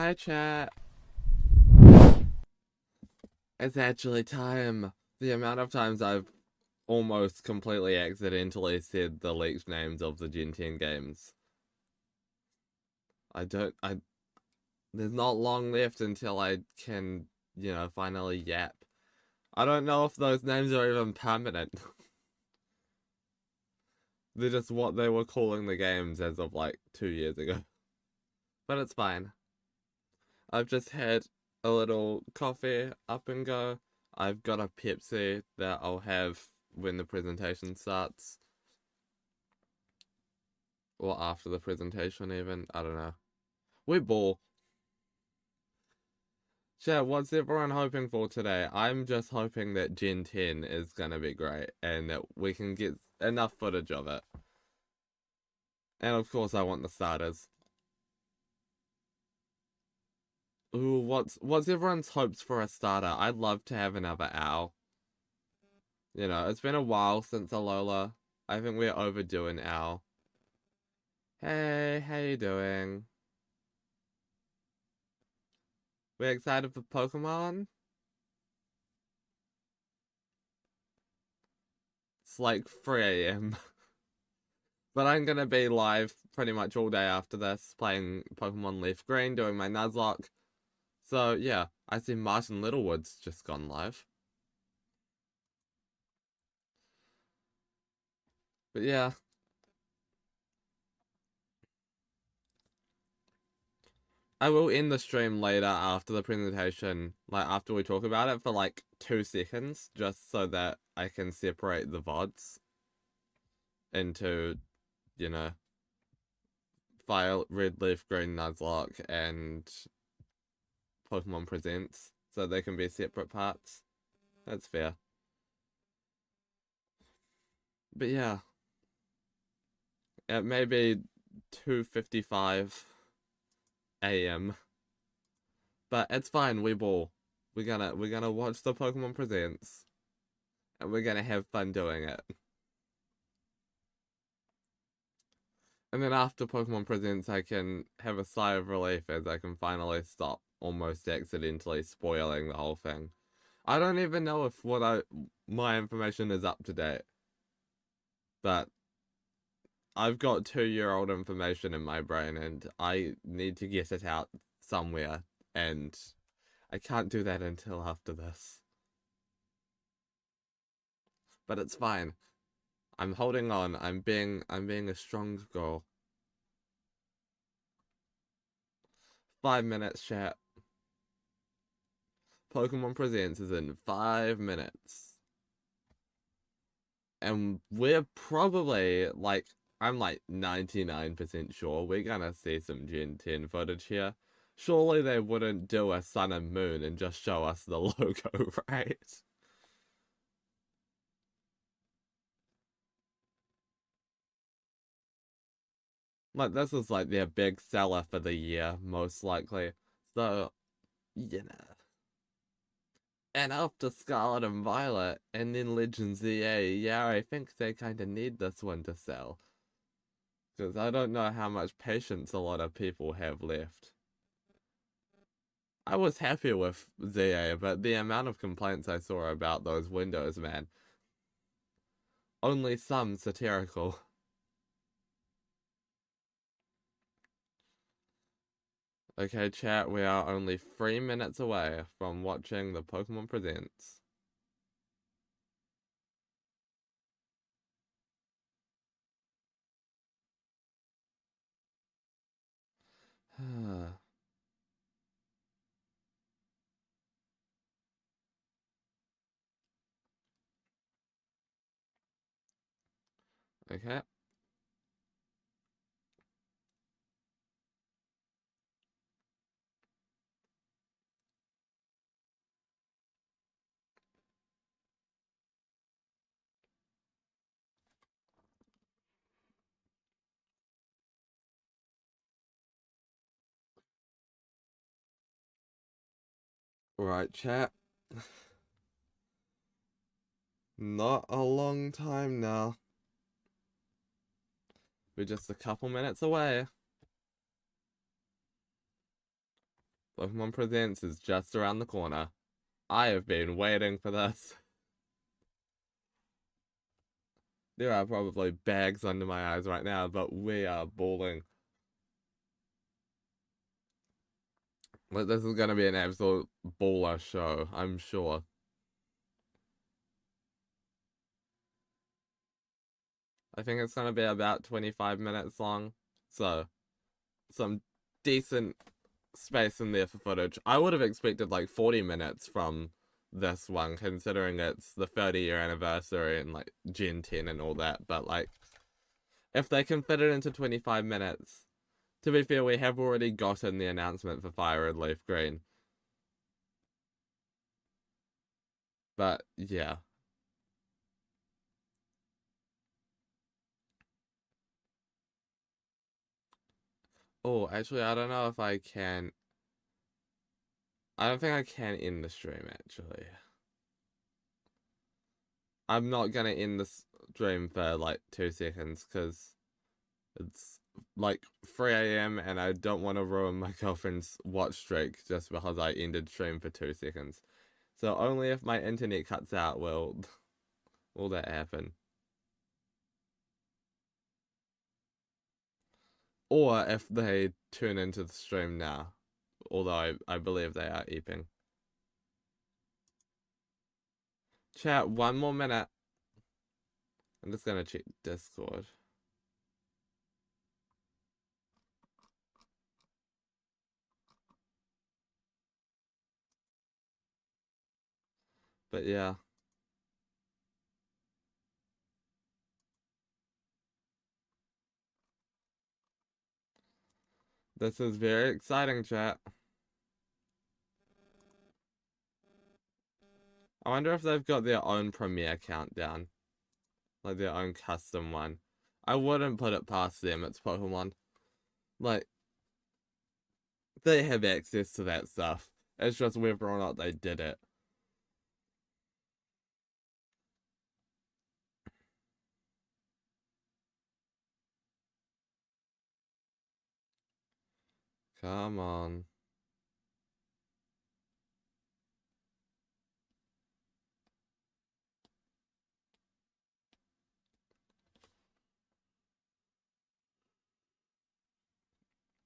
Hi, chat. It's actually time. The amount of times I've almost completely accidentally said the leaked names of the Gen 10 games. I don't. I. There's not long left until I can, finally yap. I don't know if those names are even permanent. They're just what they were calling the games as of like 2 years ago. But it's fine. I've just had a little coffee up and go. I've got a Pepsi that I'll have when the presentation starts. Or after the presentation, even. I don't know. We ball. Chat, what's everyone hoping for today? I'm just hoping that Gen 10 is gonna be great and that we can get enough footage of it. And of course, I want the starters. Ooh, what's everyone's hopes for a starter? I'd love to have another owl. It's been a while since Alola. I think we're overdue an owl. Hey, how you doing? We're excited for Pokemon? It's like 3 a.m. But I'm gonna be live pretty much all day after this, playing Pokemon Leaf Green, doing my Nuzlocke. So yeah, I see Martin Littlewood's just gone live. But yeah, I will end the stream later after the presentation, like after we talk about it for like 2 seconds, just so that I can separate the VODs into, you know, Fire Red Leaf Green Nuzlocke and Pokemon Presents, so they can be separate parts. That's fair. But yeah, it may be 2:55 a.m. But it's fine, we ball. We're gonna watch the Pokemon Presents and we're gonna have fun doing it. And then after Pokemon Presents I can have a sigh of relief as I can finally stop almost accidentally spoiling the whole thing. I don't even know if my information is up to date. But I've got 2-year-old information in my brain and I need to get it out somewhere, and I can't do that until after this. But it's fine. I'm holding on. I'm being a strong girl. 5 minutes, chat. Pokemon Presents is in 5 minutes. And we're probably like I'm like 99% sure we're gonna see some Gen 10 footage here. Surely they wouldn't do a sun and moon and just show us the logo, right? Like, this is like their big seller for the year, most likely. So, you know. And after Scarlet and Violet, and then Legends ZA, yeah, I think they kinda need this one to sell. Because I don't know how much patience a lot of people have left. I was happy with ZA, but the amount of complaints I saw about those windows, man. Only some satirical. Okay, chat, we are only 3 minutes away from watching the Pokemon Presents. Okay. Right, chat. Not a long time now. We're just a couple minutes away. Pokemon Presents is just around the corner. I have been waiting for this. There are probably bags under my eyes right now, but we are balling. Like, this is gonna be an absolute baller show, I'm sure. I think it's gonna be about 25 minutes long, so some decent space in there for footage. I would have expected like 40 minutes from this one, considering it's the 30-year anniversary and like Gen 10 and all that, but like, if they can fit it into 25 minutes, to be fair, we have already gotten the announcement for Fire and Leaf Green. But yeah. Oh, actually, I don't know if I can. I don't think I can end the stream, actually. I'm not gonna end the stream for like 2 seconds because it's like 3 a.m. and I don't want to ruin my girlfriend's watch streak just because I ended stream for 2 seconds. So only if my internet cuts out will that happen. Or if they tune into the stream now. Although I believe they are eeping. Chat, 1 more minute. I'm just gonna check Discord. But yeah. This is very exciting, chat. I wonder if they've got their own premiere countdown. Like their own custom one. I wouldn't put it past them, it's Pokemon. Like, they have access to that stuff. It's just whether or not they did it. Come on.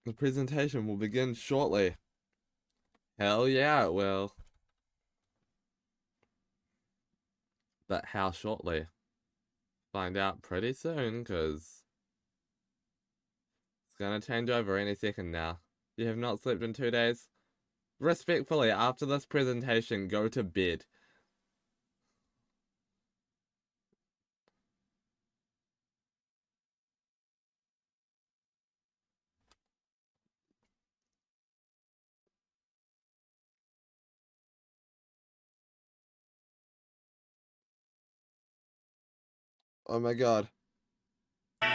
The presentation will begin shortly. Hell yeah, it will. But how shortly? Find out pretty soon, because it's gonna change over any second now. You have not slept in 2 days? Respectfully, after this presentation, go to bed. Oh my god. Okay,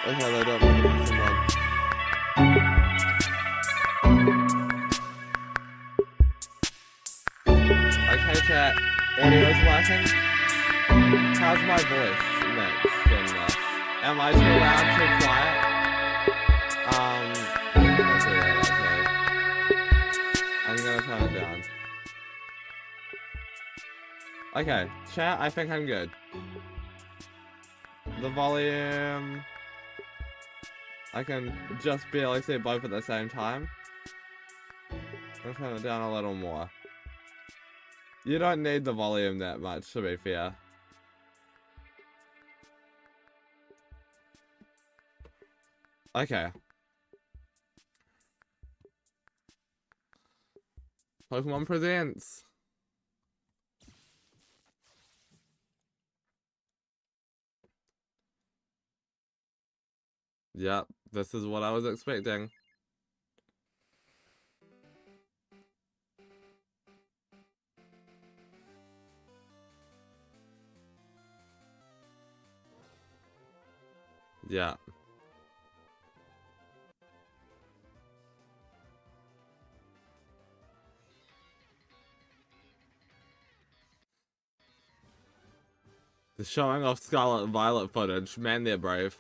they don't want to put someone. Okay, chat. Audio's working. How's my voice mixed in this? Am I too loud, too quiet? Let's do that actually. I'm gonna turn it down. Okay, chat, I think I'm good. The volume... I can just barely see both at the same time. I'll turn it down a little more. You don't need the volume that much, to be fair. Okay. Pokemon Presents. Yep, this is what I was expecting. Yeah. The showing off Scarlet and Violet footage. Man, they're brave.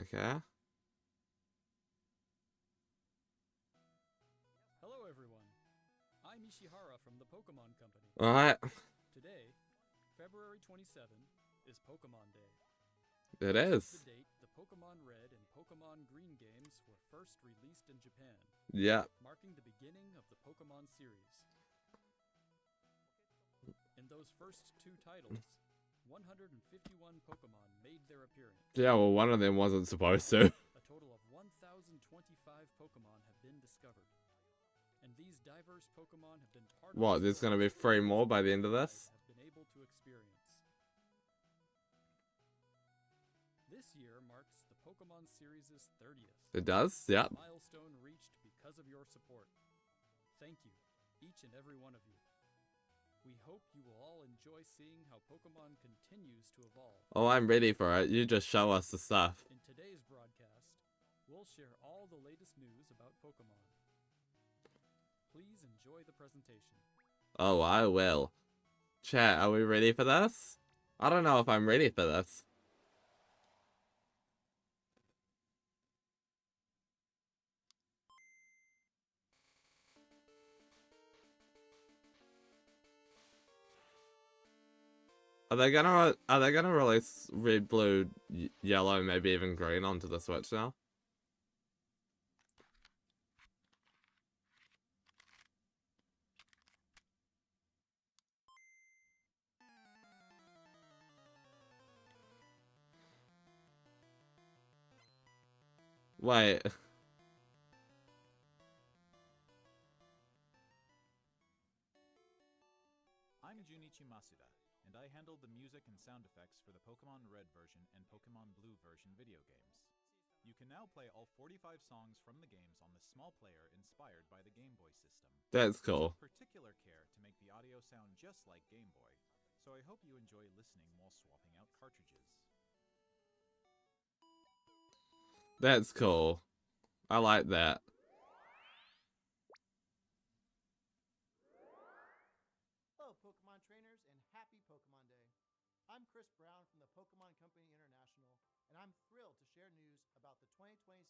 Okay. Hello everyone, I'm Ishihara from the Pokémon Company. Alright. Today, February 27, is Pokémon Day. It This is. the date the Pokémon Red and Pokémon Green games were first released in Japan, Yeah. marking the beginning of the Pokémon series. In those first two titles, 151 Pokémon made their appearance. Yeah, well, one of them wasn't supposed to. A total of 1,025 Pokémon have been discovered. And these diverse Pokémon have been part What, of there's gonna be stories 3 more by the end of this? have been able to experience. This year marks the Pokémon series' 30th. It does? Yeah. A milestone reached because of your support. Thank you, each and every one of you. We hope you will all enjoy seeing how Pokémon continues to evolve. Oh, I'm ready for it. You just show us the stuff. In today's broadcast, we'll share all the latest news about Pokémon. Please enjoy the presentation. Oh, I will. Chat, are we ready for this? I don't know if I'm ready for this. Are they gonna release red, blue, yellow, maybe even green onto the Switch now? Wait. I'm Junichi Masuda, and I handled the music and sound effects for the Pokémon Red version and Pokémon Blue version video games. You can now play all 45 songs from the games on this small player inspired by the Game Boy system. That's We cool. took particular care to make the audio sound just like Game Boy, so I hope you enjoy listening while swapping out cartridges. That's cool. I like that. Hello, Pokemon trainers, and happy Pokemon Day. I'm Chris Brown from the Pokemon Company International, and I'm thrilled to share news about the 2026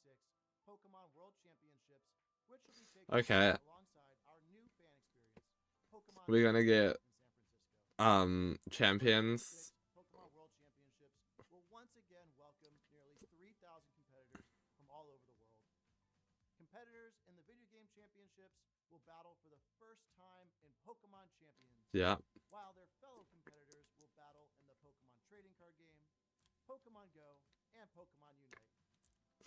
Pokemon World Championships, which will be taking Okay. place alongside our new fan experience, Pokemon We're gonna Winds and get, Waves in San Francisco. champions. 2026 Pokemon World Championships will once again welcome nearly 3,000 competitors from all over the world. Competitors in the video game championships will battle for the first time in Pokemon Champions, Yeah. while their fellow competitors will battle in the Pokemon trading card game, Pokemon Go, and Pokemon Unite.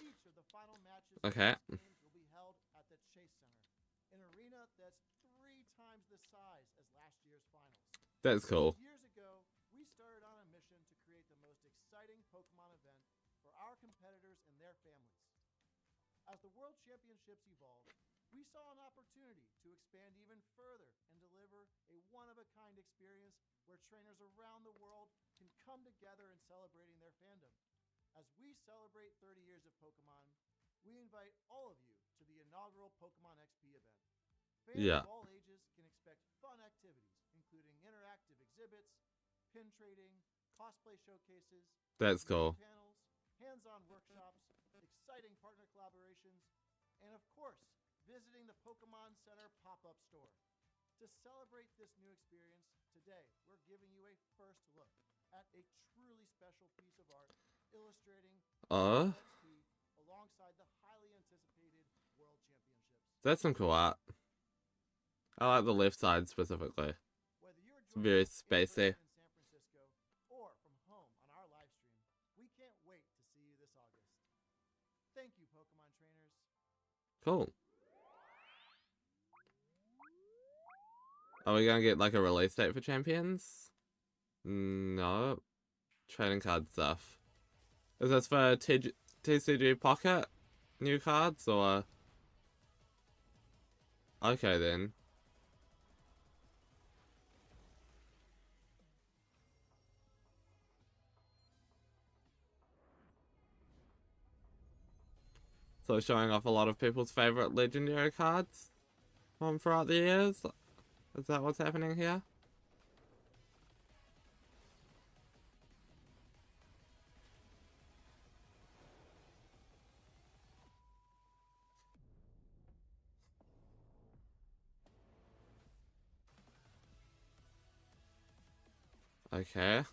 Each of the final matches Okay. of these games will be held at the Chase Center, an arena that's 3 times the size as last year's finals. That's cool. Years ago, we started on a mission to create the most exciting Pokemon event for our competitors and their families. As the World Championships evolved, we saw an opportunity to expand even further and deliver a one-of-a-kind experience where trainers around the world can come together in celebrating their fandom. As we celebrate 30 years of Pokemon, we invite all of you to the inaugural Pokemon XP event. Fans Yeah. of all ages can expect fun activities, including interactive exhibits, pin trading, cosplay showcases, That's music cool. panels, hands-on workshops, exciting partner collaborations, and of course, visiting the Pokemon Center pop-up store. To celebrate this new experience, today we're giving you a first look at a truly special piece of art illustrating Pokemon XP alongside the highly anticipated World Championships. That's some cool art. I like the left side specifically. Whether you're It's joining very us in person spacey. in San Francisco or from home on our live stream, we can't wait to see you this August. Thank you, Pokemon trainers. Cool. Are we gonna get like a release date for champions? No. Trading card stuff. Is this for TCG Pocket new cards or? Okay then. So showing off a lot of people's favorite legendary cards from throughout the years. Is that what's happening here? Okay.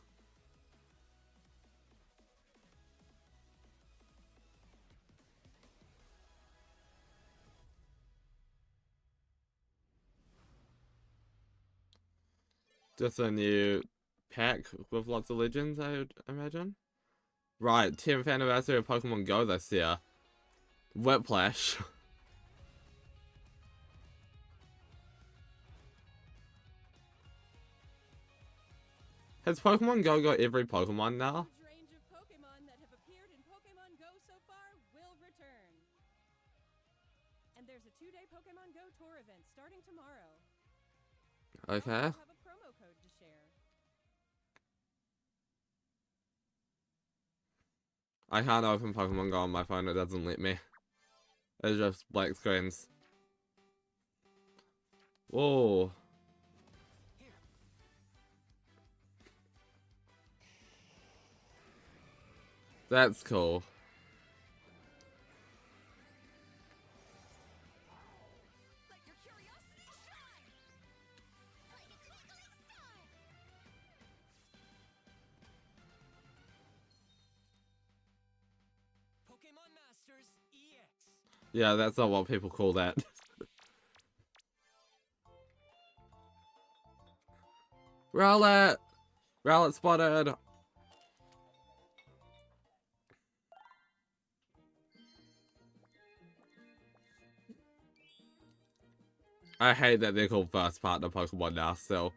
Just a new pack with lots of legends, I would imagine. Right, 10th anniversary of Pokemon Go this year. Whiplash. Has Pokemon Go got every Pokemon now? Range of Pokemon that have appeared in Pokemon Go so far will return. And there's a 2-day Pokemon Go tour event starting tomorrow. Okay. I also have a promo code to share. I can't open Pokemon Go on my phone, it doesn't let me. It's just black screens. Whoa. That's cool. Let your curiosity shine. Like a twinkling star. Pokemon Masters EX. Yeah, that's not what people call that. Rowlet! Rowlet spotted! I hate that they're called first partner Pokemon now, still.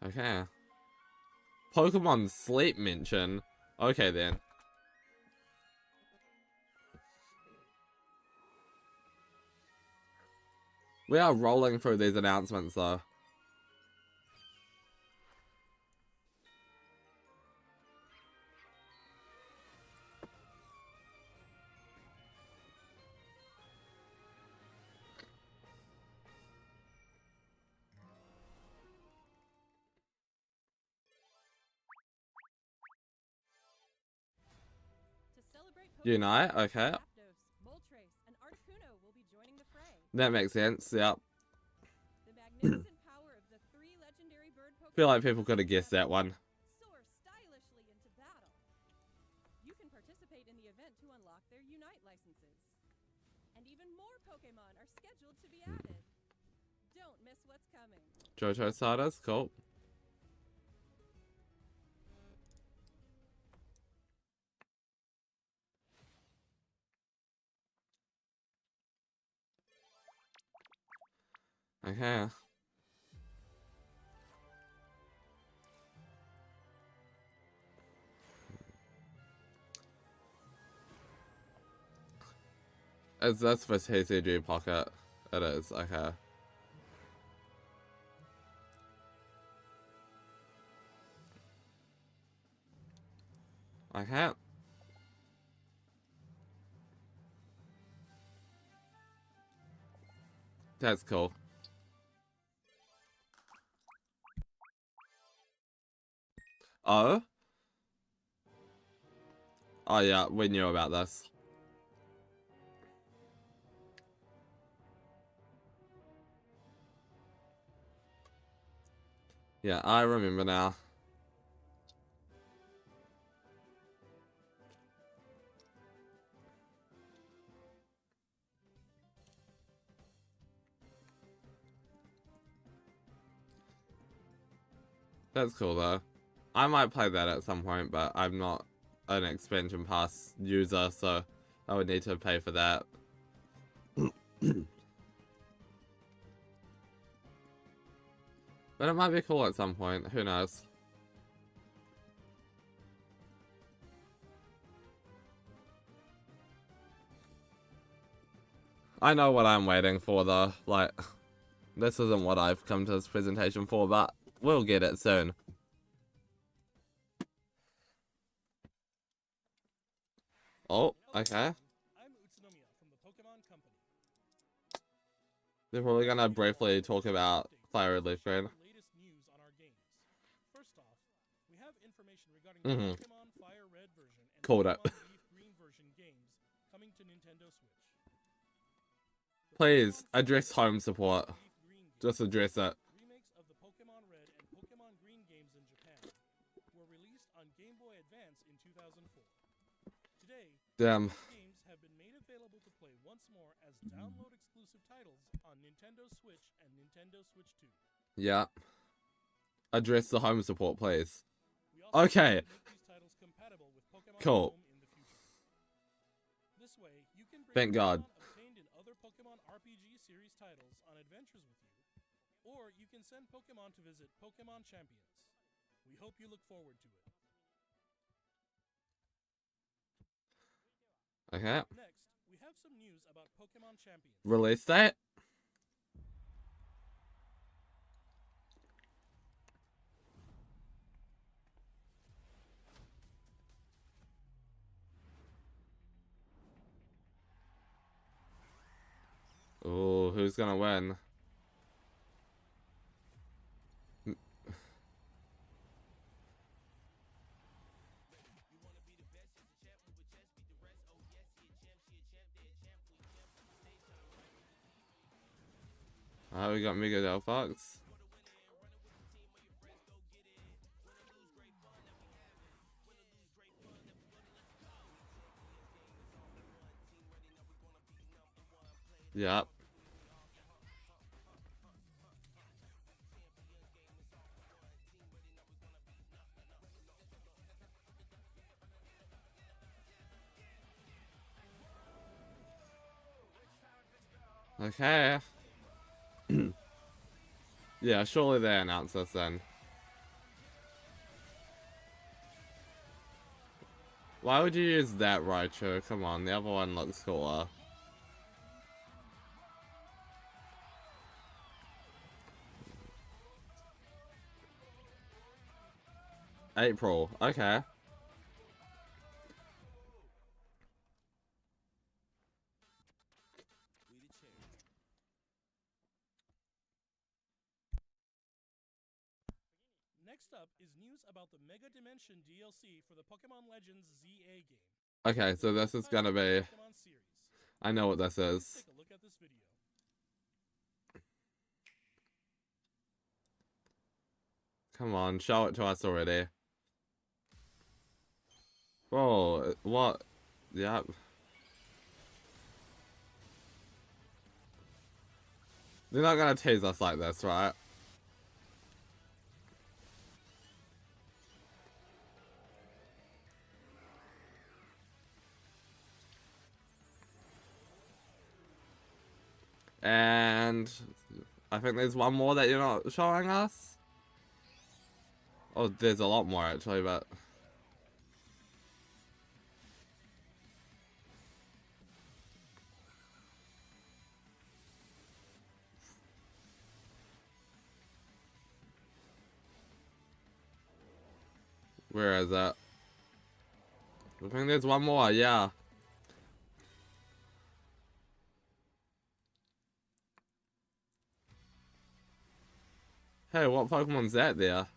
Okay. Pokemon Sleep mention. Okay then. We are rolling through these announcements though. To celebrate Pokemon Unite, Go, okay. Zapdos, Moltres, and Articuno will be joining the fray. That makes sense, yep. The magnificent power of the 3 legendary bird Pokemon. Feel like people could have guessed that one. Soar stylishly into battle. You can participate in the event to unlock their Unite licenses. And even more Pokemon are scheduled to be added. Don't miss what's coming. Jojo Stardust, cool. Okay. Is this for TCG Pocket? It is, okay. Okay. That's cool. Oh? Oh yeah, we knew about this. Yeah, I remember now. That's cool though. I might play that at some point, but I'm not an expansion pass user, so I would need to pay for that. But it might be cool at some point, who knows. I know what I'm waiting for though, like, this isn't what I've come to this presentation for, but we'll get it soon. Oh, okay. I'm Utsunomiya from the Pokemon Company. They're probably gonna briefly talk about Fire Red Leaf Green. Latest news on our games. Mhm. Pokemon Fire Red version and Called it. Pokemon Leaf Green version games coming to Nintendo Switch. The Please, Pokemon address Fire Red home support. and Leaf Green games, Just address it. remakes of the Pokemon Red and Pokemon Green games in Japan, were released on Game Boy Advance in 2004. Today, Damn. these games have been made available to play once more as download exclusive titles on Nintendo Switch and Nintendo Switch 2. Yeah. Address the home support, please. We also Okay. plan to make these titles compatible with Pokemon Cool. Home in the future. This way, you can bring Thank God. Pokemon obtained in other Pokemon RPG series titles on adventures with you, or you can send Pokemon to visit Pokemon Champions. We hope you look forward to it. Okay. Next, we have some news about Pokemon Champions. Release date? Ooh, who's gonna win? Oh, we got Mega Delphox. Yep. Okay. Yeah, surely they announce us then. Why would you use that Raichu? Come on, the other one looks cooler. April, okay. Next up is news about the Mega Dimension DLC for the Pokemon Legends ZA game. Okay, so this is gonna be... Pokemon series. I know what this Let's is. take a look at this video. Come on, show it to us already. Whoa, what? Yep. They're not gonna tease us like this, right? And I think there's one more that you're not showing us. Oh, there's a lot more actually, but... Where is it? I think there's one more, yeah. Hey, what Pokemon's that there?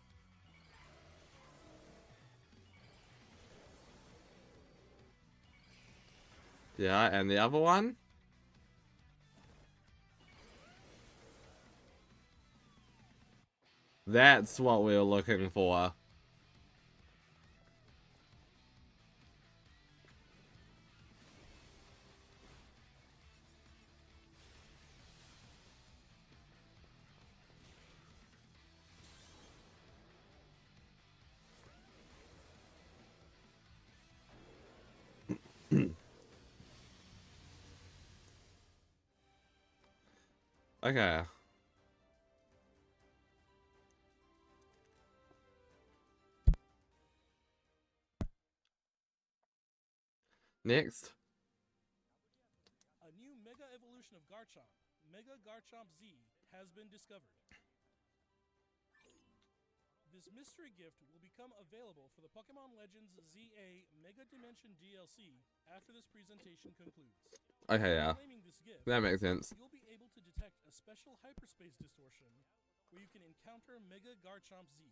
Yeah, and the other one? That's what we were looking for. Okay. Next. A new Mega Evolution of Garchomp, Mega Garchomp Z, has been discovered. This mystery gift will become available for the Pokemon Legends ZA Mega Dimension DLC after this presentation concludes. Okay, yeah. Claiming this gift, That makes sense. you'll be able to detect a special hyperspace distortion where you can encounter Mega Garchomp Z.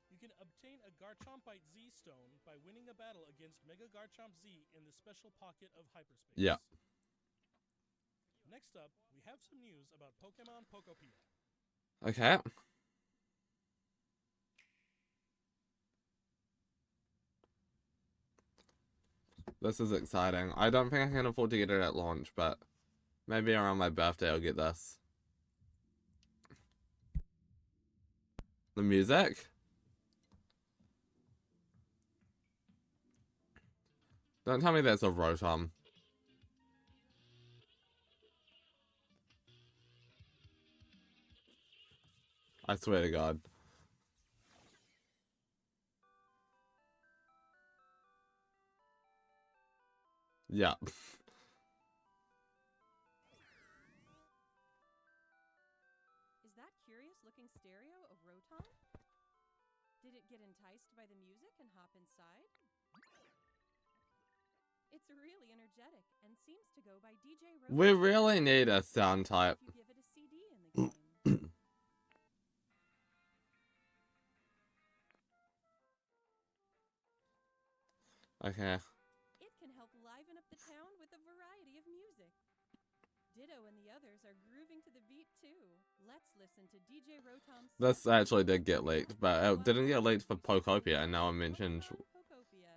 You can obtain a Garchompite Z stone by winning a battle against Mega Garchomp Z in the special pocket of hyperspace. Yeah. Next up, we have some news about Pokemon Pokopia. Okay. This is exciting. I don't think I can afford to get it at launch, but maybe around my birthday I'll get this. The music? Don't tell me that's a Rotom. I swear to God. Yeah. Is that curious-looking stereo a Rotom? Did it get enticed by the music and hop inside? It's really energetic and seems to go by DJ Rotom. We really need a sound type. If you give it a CD in the game. Okay. It can help liven up the town with a variety of music. Ditto and the others are grooving to the beat too. Let's listen to DJ Rotom's. This actually did get leaked, but it didn't get leaked for Pokopia, and now I mentioned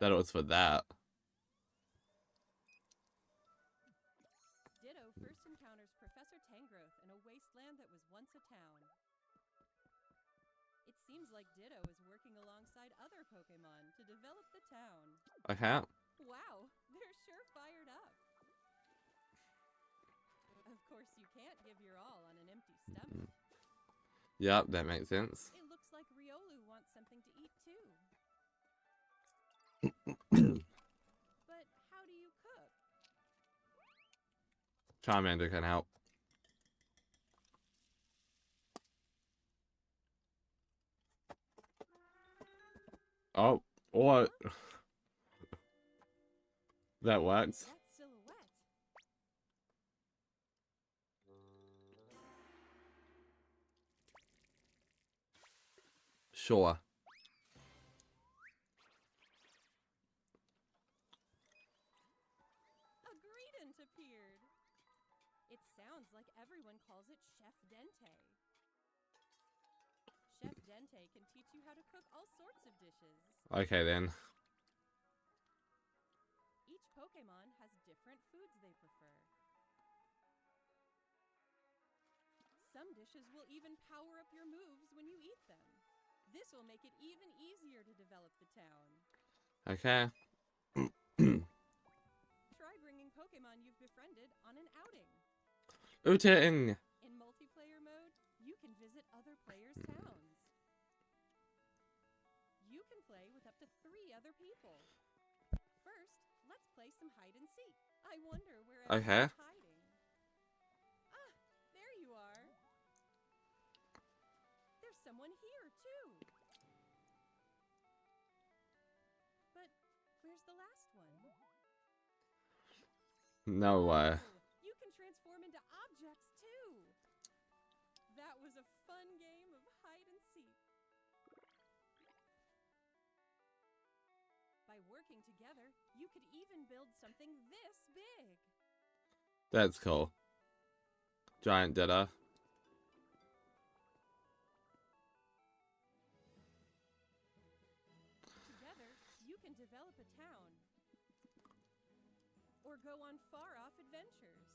that it was for that. Ditto first encounters Professor Tangrowth in a wasteland that was once a town. It seems like Ditto is working alongside other Pokemon to develop the town. Okay. Wow, they're sure fired up. Of course, you can't give your all on an empty stomach. Yep, that makes sense. It looks like Riolu wants something to eat too. But how do you cook? Charmander can help. Oh, what? That works. That silhouette. Sure. A Greedent appeared. It sounds like everyone calls it Chef Dente. Chef Dente can teach you how to cook all sorts of dishes. Okay then. Each Pokemon has different foods they prefer. Some dishes will even power up your moves when you eat them. This will make it even easier to develop the town. Okay. Try bringing Pokemon you've befriended on an outing. Ooting. In multiplayer mode, you can visit other players' towns. You can play with up to 3 other people. First, let's play some hide and seek. I wonder where everyone's hiding. Ah, there you are. There's someone here, too. But where's the last one? No way. Oh, you can transform into objects, too. That was a fun game of hide and seek. By working together, you could even build something this big. That's cool. Giant Ditto. Together, you can develop a town. Or go on far-off adventures.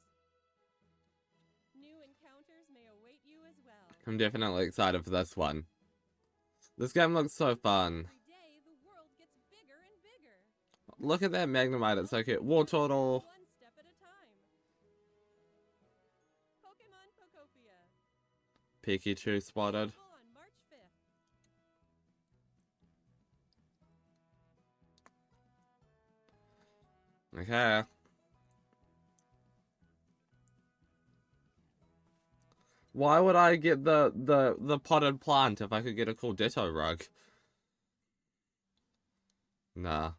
New encounters may await you as well. I'm definitely excited for this one. This game looks so fun. Every day, the world gets bigger and bigger. Look at that Magnemite, it's so cute. War Turtle. One step at a time. Pokemon Pokopia. Pikachu spotted. Available on March 5th. Okay. Why would I get the potted plant if I could get a cool Ditto rug? Nah.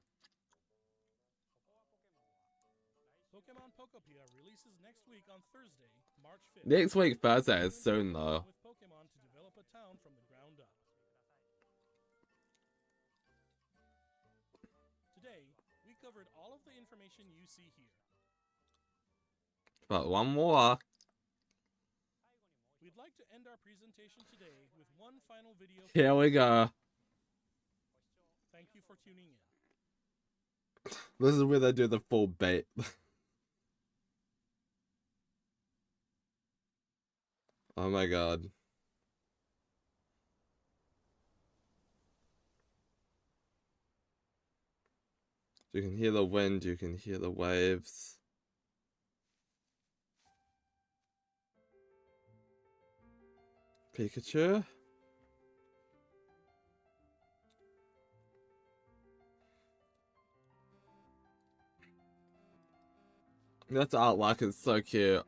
Pokemon Pokopia releases next week on Thursday, March 5th. Next week Thursday is soon though. With Pokemon to develop a town from the ground up. discovered all of the information you see here. But one more. We'd like to end our presentation today with one final video. Here we go. Thank you for tuning in. This is where they do the full bait. Oh my god. You can hear the wind, you can hear the waves. Pikachu? That's artwork is so cute.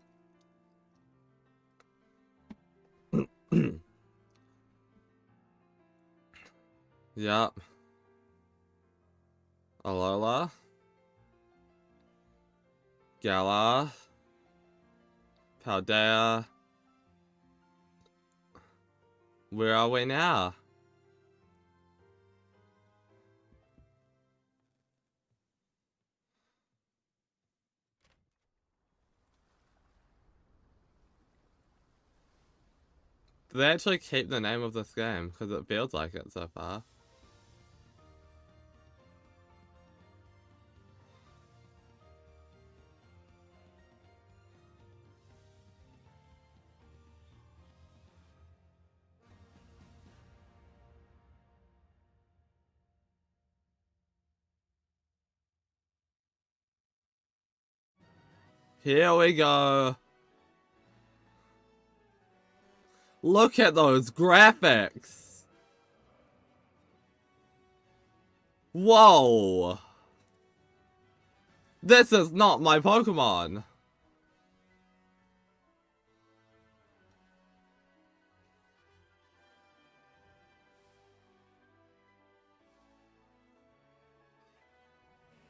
Yup. Alola. Gala. Paldea. Where are we now? Do they actually keep the name of this game? Because it feels like it so far. Here we go. Look at those graphics. Whoa. This is not my Pokemon.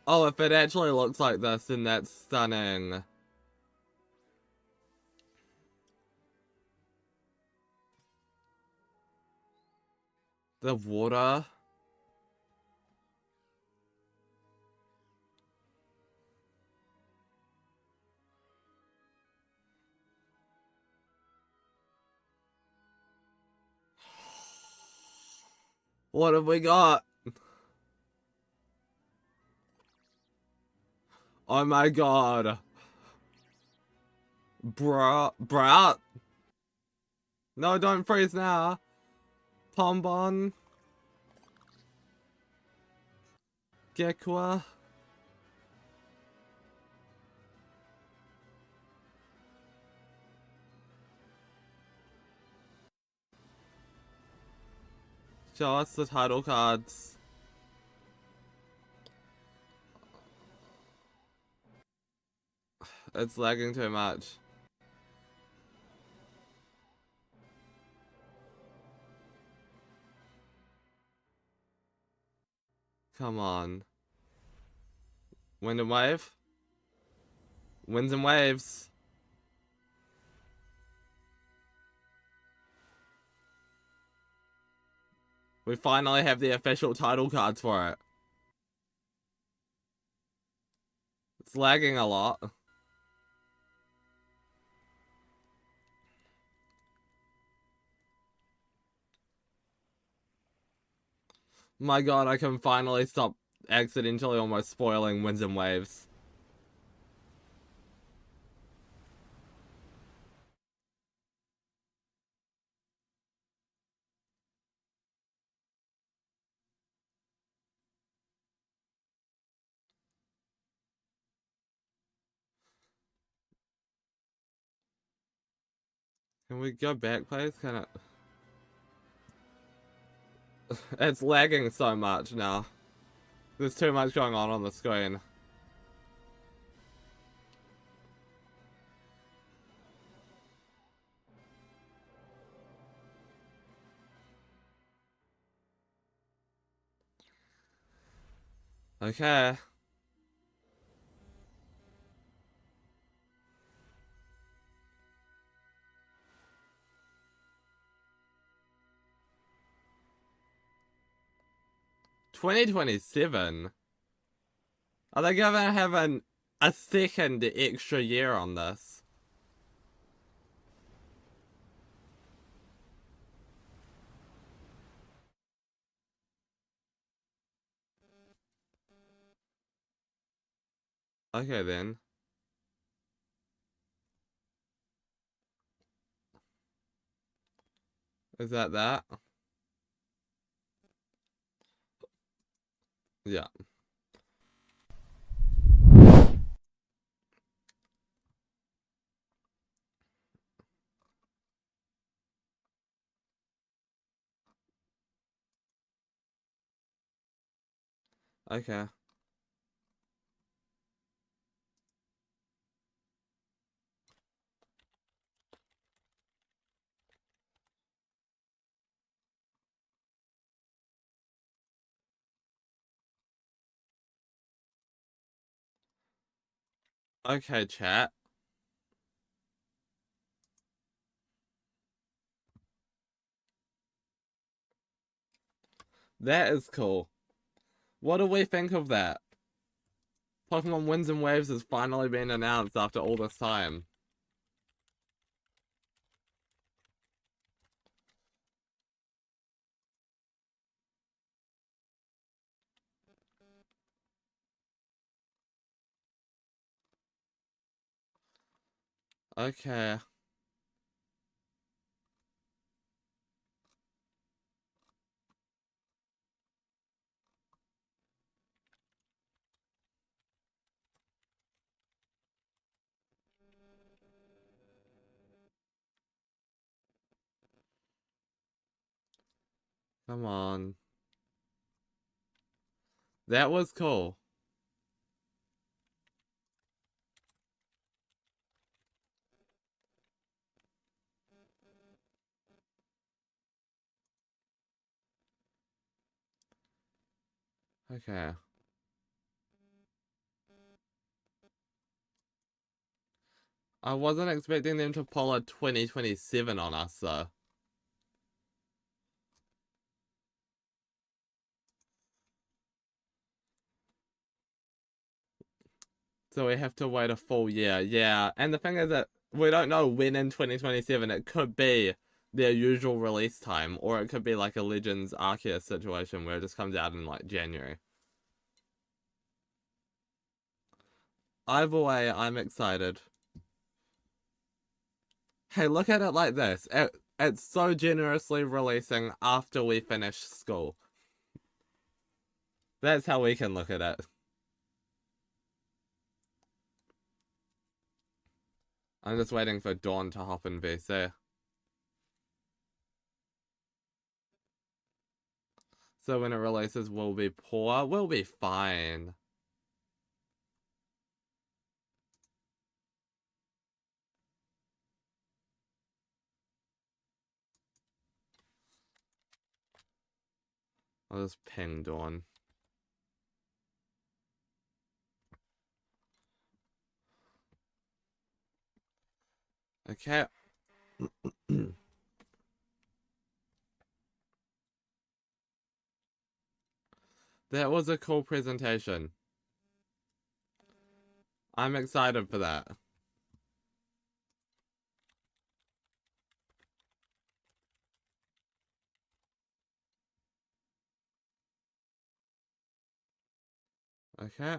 Oh, if it actually looks like this, then that's stunning. The water. What have we got? Oh my god. Brat. No, don't freeze now. Pombon. Gekua. Show us the title cards. It's lagging too much. Come on. Wind and wave? Winds and waves. We finally have the official title cards for it. It's lagging a lot. My god, I can finally stop accidentally almost spoiling Winds and Waves. Can we go back, please? Can it? It's lagging so much now. There's too much going on the screen. Okay. $2027. Are they gonna have a second extra year on this? Okay then. Is that? Yeah. Okay. Okay, chat. That is cool. What do we think of that? Pokemon Winds and Waves has finally been announced after all this time. Okay. Come on. That was cool. Okay. I wasn't expecting them to pull a 2027 on us, though. So we have to wait a full year. Yeah, and the thing is that we don't know when in 2027. It could be their usual release time, or it could be like a Legends Arceus situation where it just comes out in like January. Either way, I'm excited. Hey, look at it like this. It's so generously releasing after we finish school. That's how we can look at it. I'm just waiting for Dawn to hop in VC. So when it releases, we'll be poor. We'll be fine. I'll just ping Dawn. Okay. That was a cool presentation. I'm excited for that. Okay.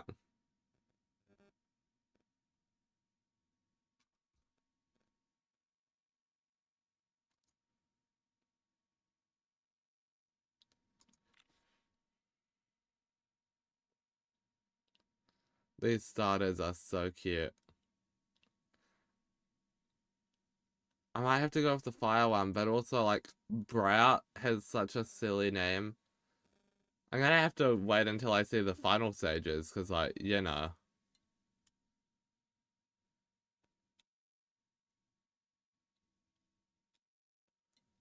These starters are so cute. I might have to go with the fire one, but also, like, Brout has such a silly name. I'm gonna have to wait until I see the final stages, because, like, you know.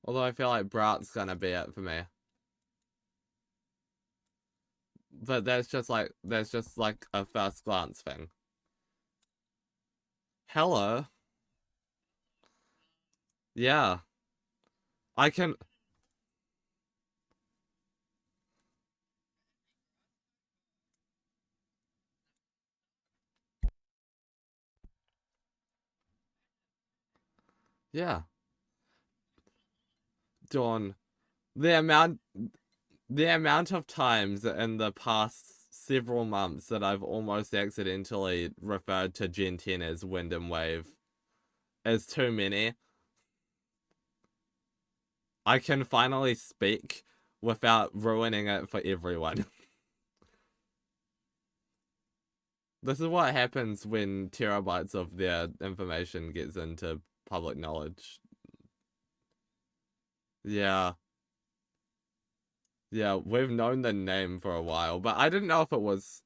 Although I feel like Brout's gonna be it for me. But that's just like a first glance thing. Hello. Yeah. I can... Yeah. Dawn, the amount the amount of times in the past several months that I've almost accidentally referred to Gen 10 as Wind and Wave is too many. I can finally speak without ruining it for everyone. This is what happens when terabytes of their information gets into public knowledge. Yeah. Yeah, we've known the name for a while, but I didn't know if it was...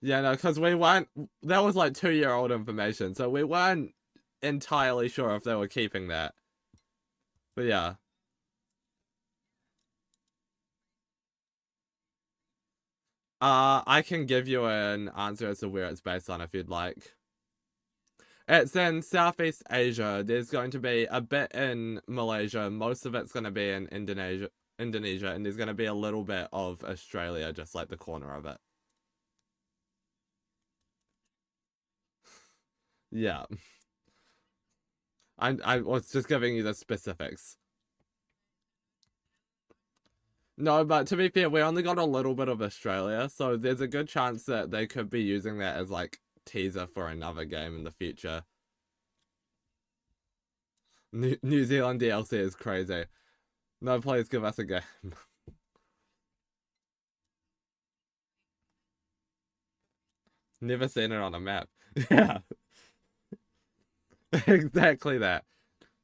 Yeah, no, because we weren't... That was like 2-year-old information, so we weren't entirely sure if they were keeping that. But yeah. I can give you an answer as to where it's based on if you'd like. It's in Southeast Asia. There's going to be a bit in Malaysia. Most of it's going to be in Indonesia, and there's going to be a little bit of Australia, just like the corner of it. Yeah. I was just giving you the specifics. No, but to be fair, we only got a little bit of Australia, so there's a good chance that they could be using that as like teaser for another game in the future. New Zealand DLC is crazy. No, please give us a game. Never seen it on a map. Yeah, exactly that.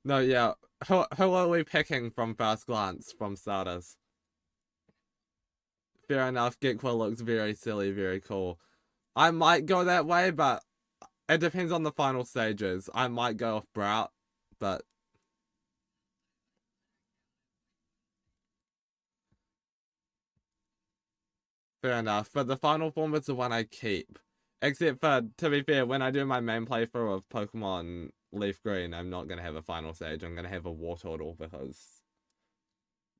No, yeah. Who are we picking from first glance from starters? Fair enough. Gekwa looks very silly, very cool. I might go that way, but it depends on the final stages. I might go off Brout, but fair enough. But the final form is the one I keep. Except for, to be fair, when I do my main playthrough of Pokemon Leaf Green, I'm not going to have a final stage. I'm going to have a Wartortle because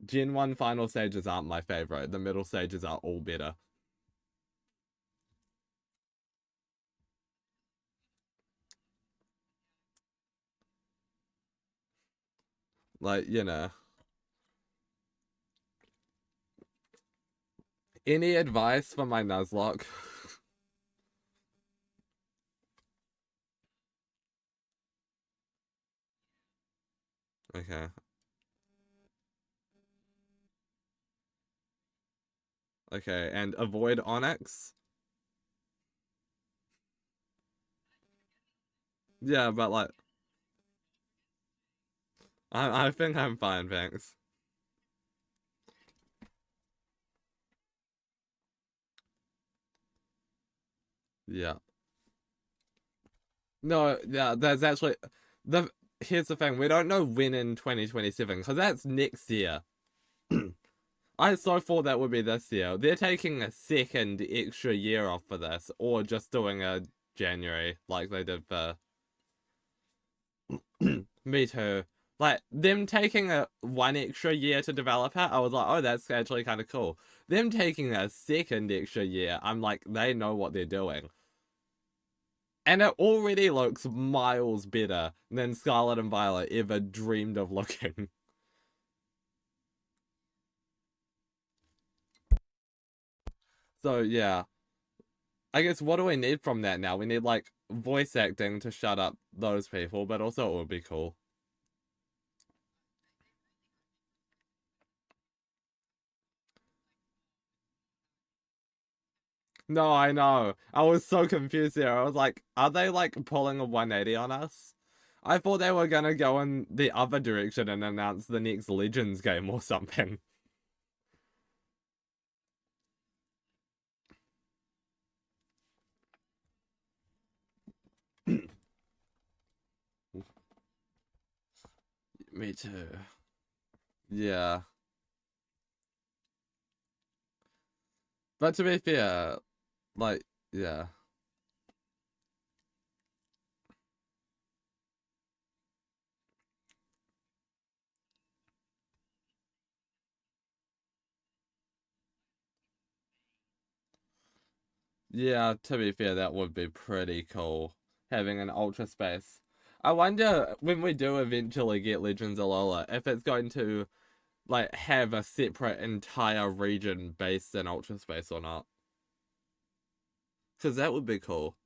Gen 1 final stages aren't my favorite. The middle stages are all better. Like, you know. Any advice for my Nuzlocke? Okay. Okay, and avoid Onyx? Yeah, but like... I think I'm fine, thanks. Yeah. No, yeah, that's actually... Here's the thing, we don't know when in 2027, because that's next year. I so thought that would be this year. They're taking a second extra year off for this, or just doing a January, like they did for... Me too. Like, them taking a 1 extra year to develop it, I was like, oh, that's actually kind of cool. Them taking a second extra year, I'm like, they know what they're doing. And it already looks miles better than Scarlet and Violet ever dreamed of looking. So, yeah. I guess what do we need from that now? We need, like, voice acting to shut up those people, but also it would be cool. No, I know. I was so confused there. I was like, are they like pulling a 180 on us? I thought they were gonna go in the other direction and announce the next Legends game or something. Me too. Yeah. But to be fair, like, yeah. Yeah, to be fair, that would be pretty cool, having an Ultra Space. I wonder, when we do eventually get Legends of Alola, if it's going to, like, have a separate entire region based in Ultra Space or not. Because that would be cool.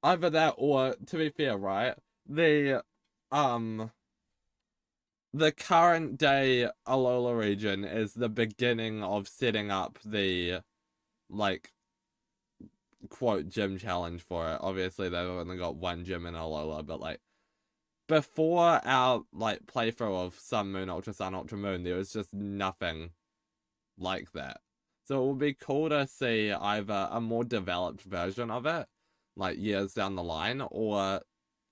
Either that or, to be fair, right, um, the current day Alola region is the beginning of setting up the, like, quote, gym challenge for it. Obviously, they've only got one gym in Alola, but, like, before our, like, playthrough of Sun, Moon, Ultra Sun, Ultra Moon, there was just nothing like that. So it would be cool to see either a more developed version of it, like, years down the line, or,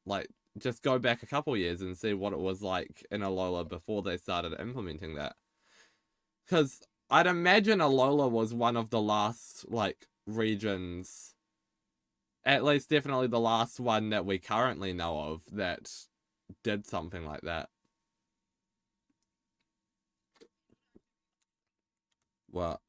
like, just go back a couple years and see what it was like in Alola before they started implementing that. Because I'd imagine Alola was one of the last, like, regions, at least definitely the last one that we currently know of, that did something like that. What?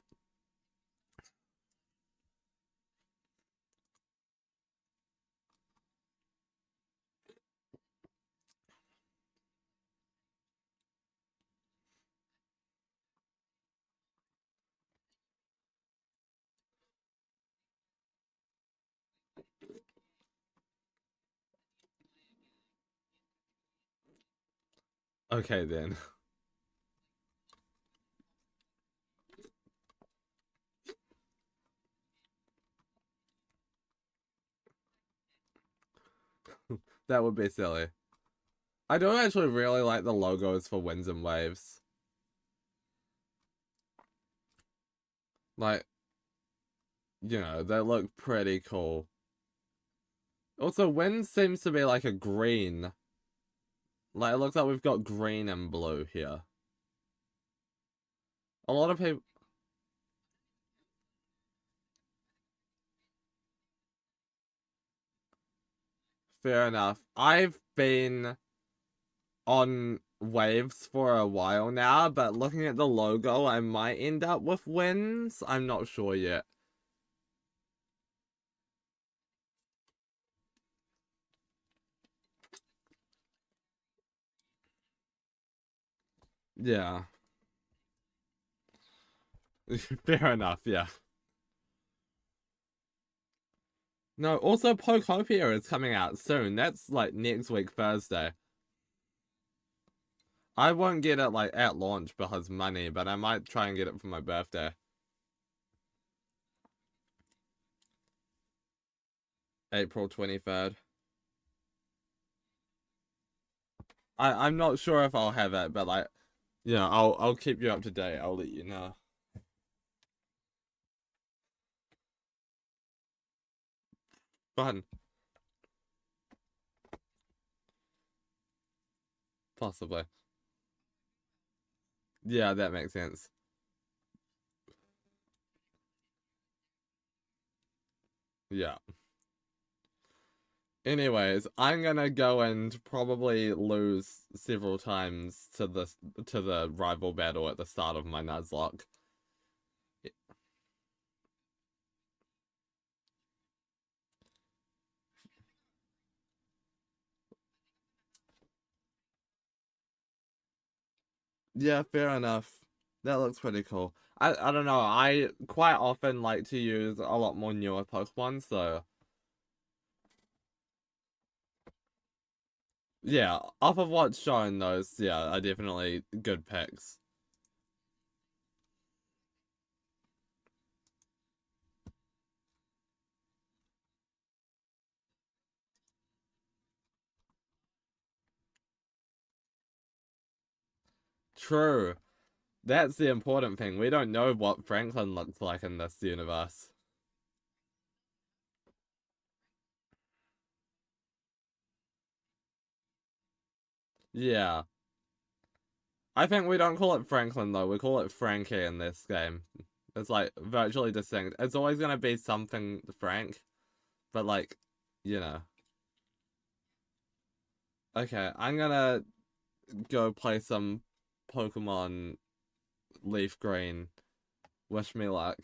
Okay, then. That would be silly. I do actually really like the logos for Winds and Waves. Like, they look pretty cool. Also, Winds seems to be like a green. Like, it looks like we've got green and blue here. A lot of people... Fair enough. I've been on Waves for a while now, but looking at the logo, I might end up with Winds. I'm not sure yet. Yeah. Fair enough, yeah. No, also Pokopia is coming out soon. That's like next week, Thursday. I won't get it like at launch because money, but I might try and get it for my birthday. April 23rd. I'm not sure if I'll have it, but like, I'll keep you up to date. I'll let you know. Fun. Possibly. Yeah, that makes sense. Yeah. Anyways, I'm gonna go and probably lose several times to the rival battle at the start of my Nuzlocke. Yeah, fair enough. That looks pretty cool. I don't know. I quite often like to use a lot more newer Pokemon, so yeah, off of what's shown, those, yeah, are definitely good picks. True. That's the important thing. We don't know what Franklin looks like in this universe. Yeah. I think we don't call it Franklin though, we call it Frankie in this game. It's like virtually distinct. It's always gonna be something Frank, but like, you know. Okay, I'm gonna go play some Pokemon Leaf Green Wish me luck.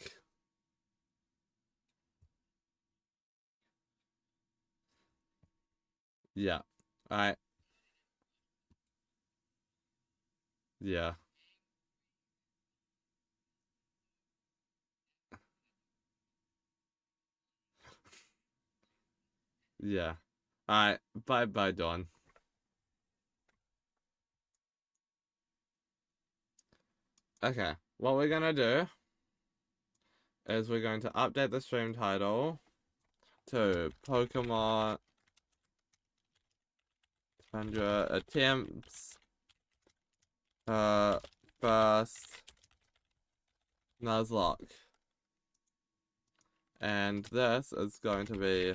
Yeah. Alright. Yeah. Yeah. Alright. Bye bye, Dawn. Okay. What we're gonna do is we're going to update the stream title to Pokemon Tundra Attempts first Nuzlocke. And this is going to be